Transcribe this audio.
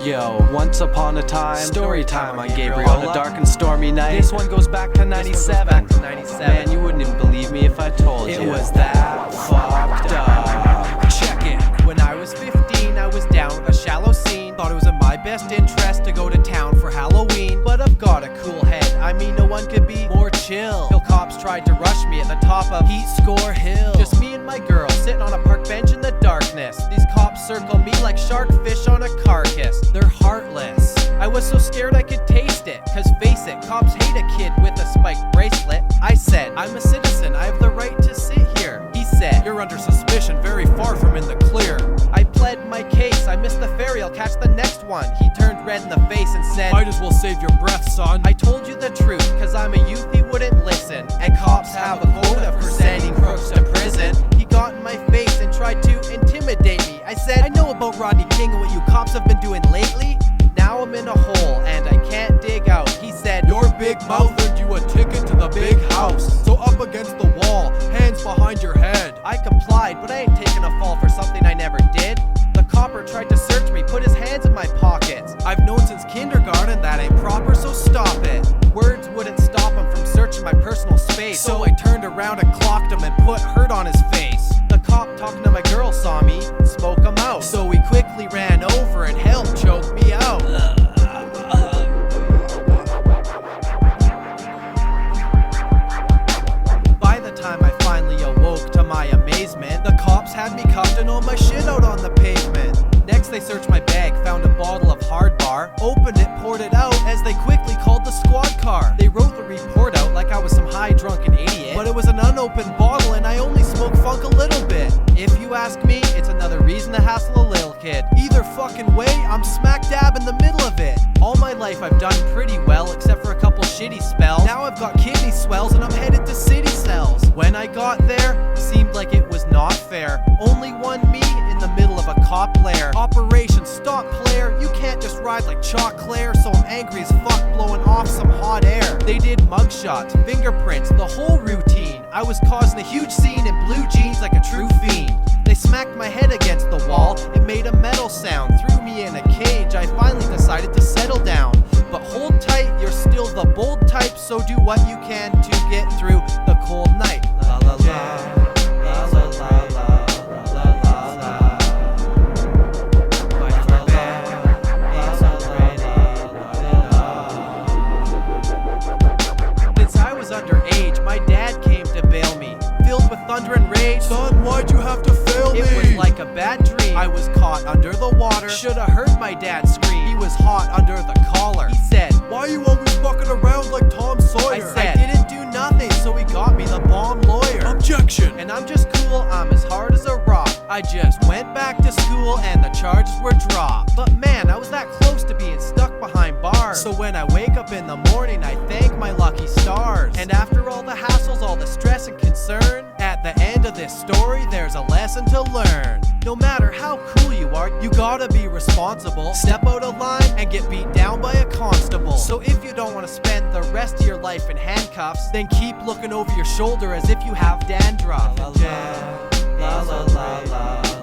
Yo, once upon a time, story time on Gabriel. On a dark and stormy night. This one goes back to 97. Man, you wouldn't even believe me if I told you. It was that fucked up. Check it. When I was 15, I was down with a shallow scene. Thought it was in my best interest to go to town for Halloween. But I've got a cool head, I mean no one could be more chill. Till cops tried to rush me at the top of Heat Score Hill. Just me and my girl sitting on a park bench in the darkness. These cops circle me like shark fish on a carcass. They're heartless. I was so scared I could taste it. Cause face it, cops hate a kid with a spiked bracelet. I said, I'm a citizen, I have the right to sit here. He said, you're under suspicion, very far from in the clear. I pled my case, I missed the ferry, I'll catch the next one. He turned red in the face and said, might as well save your breath, son. I told you the truth, cause I'm a youth, he wouldn't listen. And cops have a quota for sending crooks to prison. He got in my face and tried to intimidate me. I said, I know about Rodney King and what you cops have been doing lately. Now I'm in a hole and I can't dig out. He said, your big mouth earned you a ticket to the big house. So up against the wall, hands behind your head. I complied, but I ain't taking a fall for something I never did. The copper tried to search me, put his hands in my pockets. I've known since kindergarten that ain't proper, so stop it. Words wouldn't stop him from searching my personal space. So I turned around and clocked him and put hurt on his face. The cop talking to my girl saw me, spoke him out. So he quickly ran over and helped choke me out. By the time I finally awoke to my amazement, the cops had me cuffed and all my shit out on the pavement. Next they searched my bag, found a bottle of hard bar, opened it, poured it out, as they quickly called the squad car. They wrote the report out like I was some high drunken idiot, but it was an unopened bottle and I only smoke funk a little bit. If you ask me, it's another reason to hassle a little kid. Either fucking way, I'm smack dab in the middle of it. All my life I've done pretty well, except for a couple shitty spells. Now I've got kidney swells and I'm headed to city cells. When I got there, it seemed like it was not fair. Only one me in the middle of a cop lair. Operation Stop Player, you can't just ride like Chalk Claire. So I'm angry as fuck, blowing off some hot air. They did mugshots, fingerprints, the whole routine. I was causing a huge scene in blue jeans like a true fiend. They smacked my head against the wall, it made a metal sound, threw me in a cage. I finally decided to settle down. But hold tight, you're still the bold type, so do what you can to get through the cold night. La la la. Underage, my dad came to bail me, filled with thunder and rage. Son, why'd you have to fail me? It was like a bad dream. I was caught under the water. Shoulda heard my dad scream. He was hot under the collar. He said, why are you always fucking around like Tom Sawyer? I said, I didn't do nothing, so he got me the bomb lawyer. Objection! And I'm just cool, I'm as hard as a rock. I just went back to school and the charges were dropped. But man, I was that close to being stuck behind bars. So when I wake up in the morning, I thank my lucky stars. And after all the hassles, all the stress and concern, at the end of this story, there's a lesson to learn. No matter how cool you are, you gotta be responsible. Step out of line and get beat down by a constable. So if you don't want to spend the rest of your life in handcuffs, then keep looking over your shoulder as if you have dandruff. La la la la la.